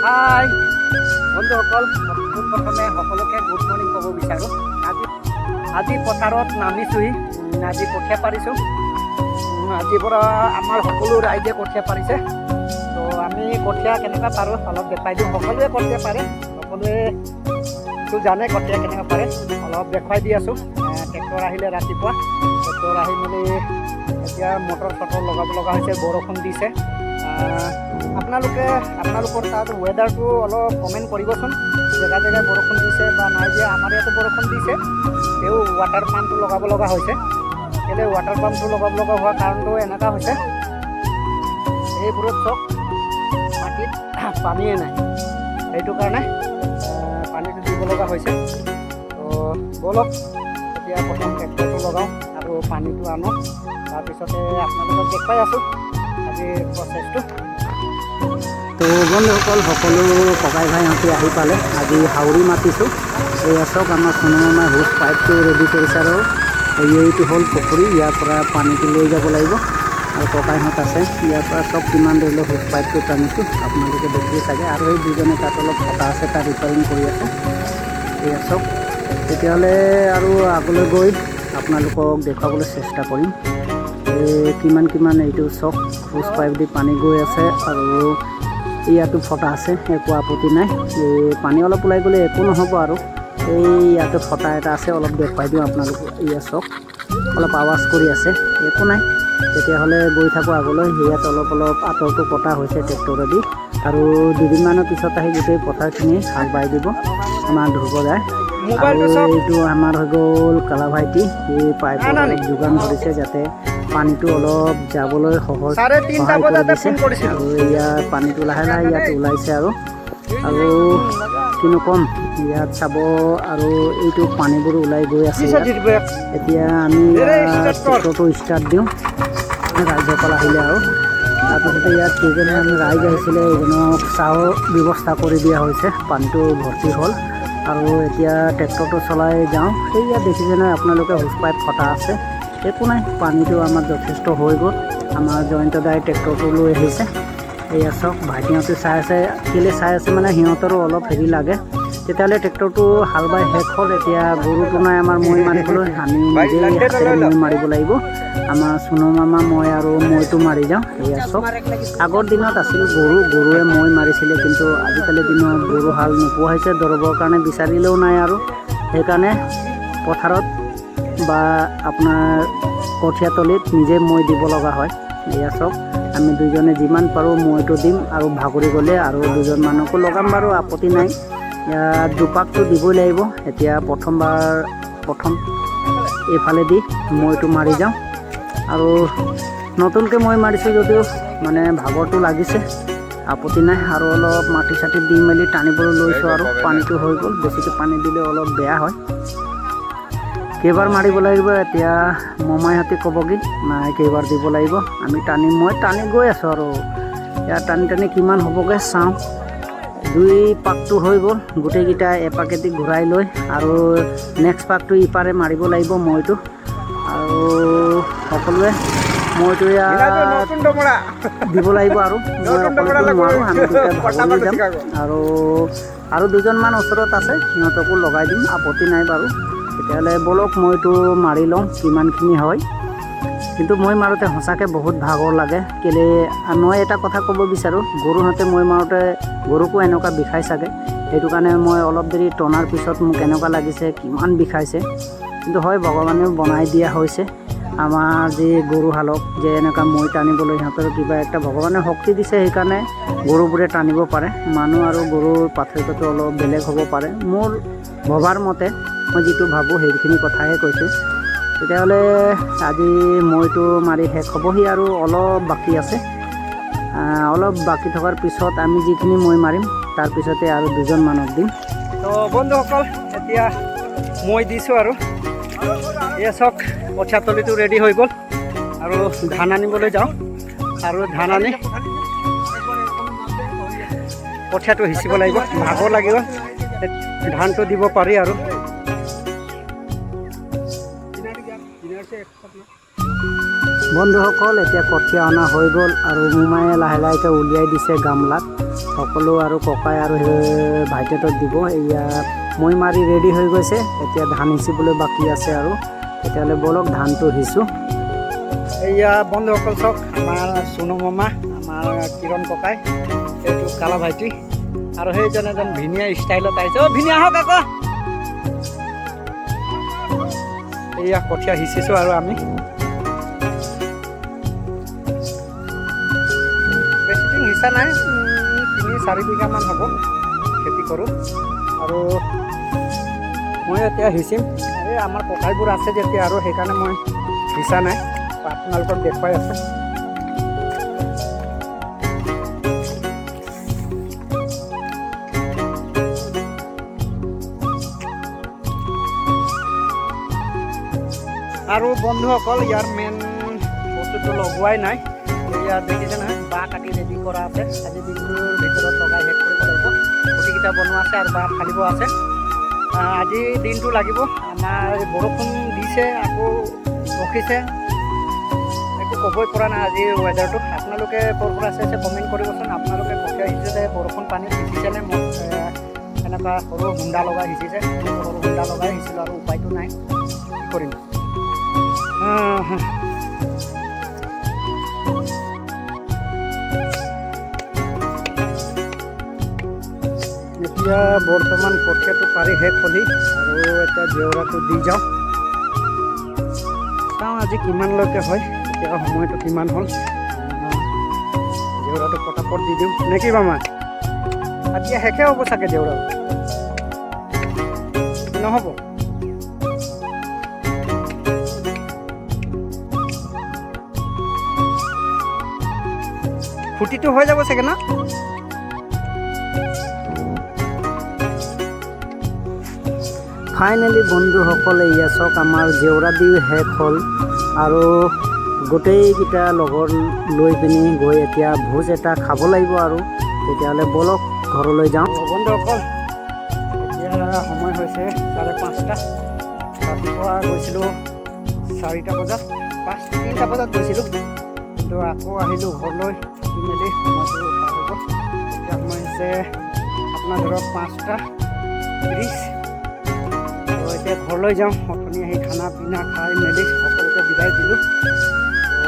হাই বন্ধুসকল, প্ৰথমে সকলোকে গুড মৰ্ণিং ক'ব বিচাৰোঁ। আজি পথাৰত নামিছোঁহি। আজি কঠীয়া পাৰিছোঁ। আজিৰ পৰা আমাৰ সকলো ৰাইজে কঠীয়া পাৰিছে। তো আমি কঠীয়া কেনেকৈ পাৰোঁ অলপ দেখাই দিওঁ। সকলোৱে কঠীয়া পাৰে, সকলোৱেতো জানে কঠীয়া কেনেকৈ পাৰে। অলপ দেখুৱাই দি আছোঁ। ট্ৰেক্টৰ আহিলে ৰাতিপুৱা, ট্ৰেক্টৰ আহি মেলি এতিয়া মটৰ চটৰ লগাব লগা হৈছে। বৰষুণ দিছে। আপোনালোকৰ তাত ৱেডাৰটো অলপ কমেণ্ট কৰিবচোন। জেগা জেগাই বৰষুণ দিছে বা নাই দিয়া। আমাৰ ইয়াতো বৰষুণ দিছে, তেও ৱাটাৰ পাম্পটো লগাব লগা হৈছে। কেলৈ ৱাটাৰ পাম্পটো লগাব লগা হোৱা কাৰণটো এনেকুৱা হৈছে, এইবোৰত চব মাটিত পানীয়ে নাই, সেইটো কাৰণে পানীটো দিব লগা হৈছে। তো ব'লক এতিয়া প্ৰথম ট্ৰেক্টৰটো লগাওঁ আৰু পানীটো আনো, তাৰপিছতে আপোনালোকক দেখুৱাই আছোঁ আজিৰ প্ৰচেছটো। তো বন্ধুসকল, সকলো ককাই ভাইহঁতে আহি পালে। আজি হাউৰি মাতিছোঁ। এই আছক আমাৰ সোণমামাই হোচ পাইপটো ৰেডি কৰিছে আৰু এইটো হ'ল পুখুৰী। ইয়াৰ পৰা পানীটো লৈ যাব লাগিব আৰু ককাইহঁত আছে। ইয়াৰ পৰা চব কিমান ধৰি লওক হোচ পাইপটো টানিছোঁ, আপোনালোকে দেখিয়ে চাগে। আৰু এই দুজনে তাত অলপ ফটা আছে, তাত ৰিপেয়াৰিং কৰি আছে। এই আছক তেতিয়াহ'লে আৰু আগলৈ গৈ আপোনালোকক দেখুৱাবলৈ চেষ্টা কৰিম। কিমান এইটো চক হোচ পাইপ দি পানী গৈ আছে আৰু ইয়াতো ফটা আছে, একো আপত্তি নাই। এই পানী অলপ ওলাই গ'লে একো নহ'ব আৰু এই ইয়াতো ফটা এটা আছে, অলপ দেখুৱাই দিওঁ আপোনালোকক। ইয়াত চক অলপ আৱাজ কৰি আছে, একো নাই। তেতিয়াহ'লে গৈ থাকোঁ আগলৈ। ইয়াত অলপ আঁতৰটো কটা হৈছে ট্ৰেক্টৰেদি আৰু দুদিনমানৰ পিছত আহি গোটেই পথাৰখিনি হাল বাই দিব আমাৰ ধুব যায়। আৰু এইটো আমাৰ হৈ গ'ল কালা ভাইটি। এই পাইপৰ অলপ যোগান ধৰিছে যাতে পানীটো অলপ যাবলৈ সহায় কৰি দিছে। আৰু ইয়াত পানীটো লাহে লাহে ইয়াত ওলাইছে আৰু কিনো ক'ম, ইয়াত চাব। আৰু এইটো পানীবোৰ ওলাই গৈ আছে। এতিয়া আমি ট্ৰেক্টৰটো ষ্টাৰ্ট দিওঁ। ৰাইজসকল আহিলে আৰু তাৰপিছতে ইয়াত কেইজনমান ৰাইজ আহিছিলে, এজনক চাহৰ ব্যৱস্থা কৰি দিয়া হৈছে। পানীটো ভৰ্তি হ'ল আৰু এতিয়া ট্ৰেক্টৰটো চলাই যাওঁ। সেয়া দেখিছে নহয় আপোনালোকে, হোচ পাইপ ফটা আছে, একো নাই। পানীটো আমাৰ যথেষ্ট হৈ গ'ল। আমাৰ জয়ন্ত দাই ট্ৰেক্টৰটো লৈ আহিছে। এয়া চাওক, ভাইটিহঁতে চাই আছে। কেলৈ চাই আছে মানে সিহঁতৰো অলপ হেৰি লাগে। তেতিয়াহ'লে ট্ৰেক্টৰটো হাল বাই শেষ হ'ল। এতিয়া গৰুটো নাই আমাৰ মৈ মাৰিবলৈ, আমি নিজেই হাতেৰে মৈ মাৰিব লাগিব। আমাৰ সোণৰ মামা, মই আৰু মৈটো মাৰি যাওঁ। এয়া চাওক, আগৰ দিনত আছিল গৰুৱে মৈ মাৰিছিলে, কিন্তু আজিকালি দিনত গৰু হাল নোপোৱা হৈছে। দৰবৰ কাৰণে বিচাৰিলেও নাই আৰু সেইকাৰণে পথাৰত বা আপোনাৰ কঠীয়াতলিত নিজে মৈ দিব লগা হয়। এয়া চাওক, আমি দুজনে যিমান পাৰোঁ মৈটো দিম আৰু ভাগৰি গ'লে আৰু দুজন মানুহকো লগাম বাৰু, আপত্তি নাই। ইয়াত দুপাকটো দিবই লাগিব। এতিয়া প্ৰথম এইফালেদি মৈটো মাৰি যাওঁ। আৰু নতুনকৈ মৈ মাৰিছোঁ যদিও মানে ভাগৰটো লাগিছে, আপত্তি নাই। আৰু অলপ মাটি চাটি দি মেলি টানিবলৈ লৈছোঁ আৰু পানীটো হৈ গ'ল। বেছিকৈ পানী দিলে অলপ বেয়া হয়। কেইবাৰ মাৰিব লাগিব এতিয়া মমাইহঁতে ক'ব কি নাই, কেইবাৰ দিব লাগিব। মই টানি গৈ আছোঁ আৰু ইয়াত টানি কিমান হ'বগৈ চাওঁ। 2 পাকটো হৈ গ'ল। গোটেইকেইটা এপাকেদি ঘূৰাই লৈ আৰু নেক্সট পাকটো ইপাৰে মাৰিব লাগিব মৈটো। আৰু সকলোৱে মৈটো ইয়াত দিব লাগিব আৰু মই অকলেতো নোৱাৰোঁ, আমি দুটা ভাগৰি যাম। আৰু দুজনমান ওচৰত আছে, সিহঁতকো লগাই দিম, আপত্তি নাই বাৰু। তেতিয়াহ'লে ব'লক মৈটো মাৰি লওঁ কিমানখিনি হয়। কিন্তু মই মাৰোঁতে সঁচাকৈ বহুত ভাগৰ লাগে। কেলৈ মই এটা কথা ক'ব বিচাৰোঁ, গৰুহঁতে মই মাৰোঁতে গৰুকো এনেকুৱা বিষাই চাগে। সেইটো কাৰণে মই অলপ দেৰি টনাৰ পিছত মোক এনেকুৱা লাগিছে কিমান বিষাইছে। কিন্তু হয়, ভগৱানেও বনাই দিয়া হৈছে আমাৰ যি গৰুহালক, যে এনেকুৱা মৈ টানিবলৈ সিহঁতৰ কিবা একটা ভগৱানে শক্তি দিছে। সেইকাৰণে গৰুবোৰে টানিব পাৰে। মানুহ আৰু গৰুৰ পাৰ্থক্যটো অলপ বেলেগ হ'ব পাৰে। মোৰ ভবাৰ মতে মই যিটো ভাবোঁ সেইখিনি কথাহে কৈছোঁ। তেতিয়াহ'লে আজি মৈটো মাৰি শেষ হ'বহি আৰু অলপ বাকী আছে। অলপ বাকী থকাৰ পিছত আমি যিখিনি মৈ মাৰিম তাৰপিছতে আৰু দুজন মানুহক দিম। তো বন্ধুসকল, এতিয়া মৈ দিছোঁ আৰু এয়া চাওক, কঠীয়াতলিটো ৰেডি হৈ গ'ল। আৰু ধান আনিবলৈ যাওঁ আৰু ধান আনি কঠীয়াটো সিঁচিব লাগিব। ভাগৰ লাগিব, ধানটো দিব পাৰি আৰু বন্ধুসকল এতিয়া কঠীয়া অনা হৈ গ'ল আৰু মোমায়ে লাহে লাহেকৈ উলিয়াই দিছে গামলাত সকলো আৰু ককাই আৰু ভাইটেতত দিব। এয়া মই মাৰি ৰেডি হৈ গৈছে, এতিয়া ধান সিঁচিবলৈ বাকী আছে আৰু তেতিয়াহ'লে বলক ধানটো সিঁচোঁ। এয়া বন্ধুসকল চাওক, আমাৰ চুনু মামা, আমাৰ কিৰণ ককাই, এইটো কালা ভাইটি আৰু সেইজন এজন ভিনিয়া ষ্টাইলত আহিছে। অ' ভিনিয়া আহক আকৌ। এয়া কঠীয়া সিঁচিছোঁ আৰু আমি বেছিদিন সিঁচা নাই, 3-4 বিঘামান হ'ব খেতি কৰোঁ আৰু মই এতিয়া সিঁচিম। এই আমাৰ ককাইবোৰ আছে যেতিয়া আৰু সেইকাৰণে মই সিঁচা নাই, আপোনালোকক দেখুৱাই আছোঁ। আৰু বন্ধুসকল ইয়াৰ মেইন বস্তুটো লগোৱাই নাই। ইয়াত দেখিছে নহয়, বাঁহ কাটি ৰেডি কৰা আছে। আজি দিনটোৰ ভিতৰত লগাই শেষ কৰিব লাগিব। খুঁটিকেইটা বনোৱা আছে আৰু বাঁহ ফালিব আছে। আজি দিনটো লাগিব। আমাৰ বৰষুণ দিছে আকৌ ৰখিছে, একো ক'বই পৰা নাই আজি ৱেডাৰটো। আপোনালোকে ক'ৰ পৰা চাইছে কমেণ্ট কৰিবচোন। আপোনালোকে কঠীয়া সিঁচিছে, বৰষুণ পানীত সিঁচিছেনে? মই এনেকুৱা সৰু হুণ্ডা লগাই সিঁচিছে, সৰু হুণ্ডা লগাই সিঁচিলোঁ আৰু উপায়টো নাই, কি কৰিম। এতিয়া বৰ্তমান কঠীয়াটো পাৰি শেষ হ'লি আৰু এতিয়া জেওৰাটো দি যাওঁ। চাওঁ আজি কিমানলৈকে হয়, এতিয়া সময়টো কিমান হ'ল। জেওৰাটো পটাপট দি দিওঁ নেকি মামা? এতিয়া শেষে হ'ব চাগে জেওৰা, নহ'ব? খুঁটিটো হৈ যাব চাগে না? ফাইনেলি বন্ধুসকলে এয়া চাওক, আমাৰ জেওৰা দি শেষ হ'ল আৰু গোটেইকেইটা লগৰ লৈ পিনি গৈ এতিয়া ভোজ এটা খাব লাগিব আৰু তেতিয়াহ'লে বলক ঘৰলৈ যাওঁ। বন্ধুসকল এতিয়া সময় হৈছে 5:30। ৰাতিপুৱা গৈছিলোঁ 4টা বজাত, 3টা বজাত গৈছিলোঁ, কিন্তু আকৌ আহিলোঁ ঘৰলৈ থাকি মেলি সময়টো পাৰ হৈ গ'ল। এতিয়া সময় হৈছে আপোনাৰ ধৰক 5:30। এতিয়া ঘৰলৈ যাওঁ। অথনি আহি খানা পিনা খাই মেলি সকলোকে বিদায় দিলোঁ।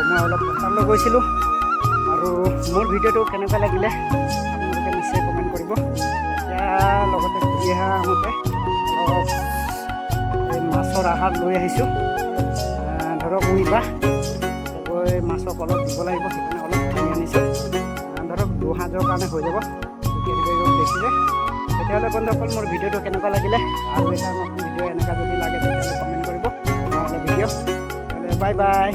মই অলপ পথাৰলৈ গৈছিলোঁ আৰু মোৰ ভিডিঅ'টো কেনেকুৱা লাগিলে আপোনালোকে নিশ্চয় কমেণ্ট কৰিব। এতিয়া লগতে ঘূৰি অহা আহোঁতে অলপ এই মাছৰ আহাৰ লৈ আহিছোঁ। ধৰক উইবা গৈ মাছক অলপ দিব লাগিব, সেইকাৰণে অলপ পানী আনিছোঁ। ধৰক 2 সাঁজৰ কাৰণে হৈ যাব। দেখিলে তেতিয়াহ'লে বন্ধুসকল মোৰ ভিডিঅ'টো কেনেকুৱা লাগিলে, আৰু এটা নতুন ভিডিঅ' এনেকুৱা যদি লাগে তেতিয়াহ'লে কমেণ্ট কৰিব, নহ'লে ভিডিঅ'। তেতিয়াহ'লে বাই বাই।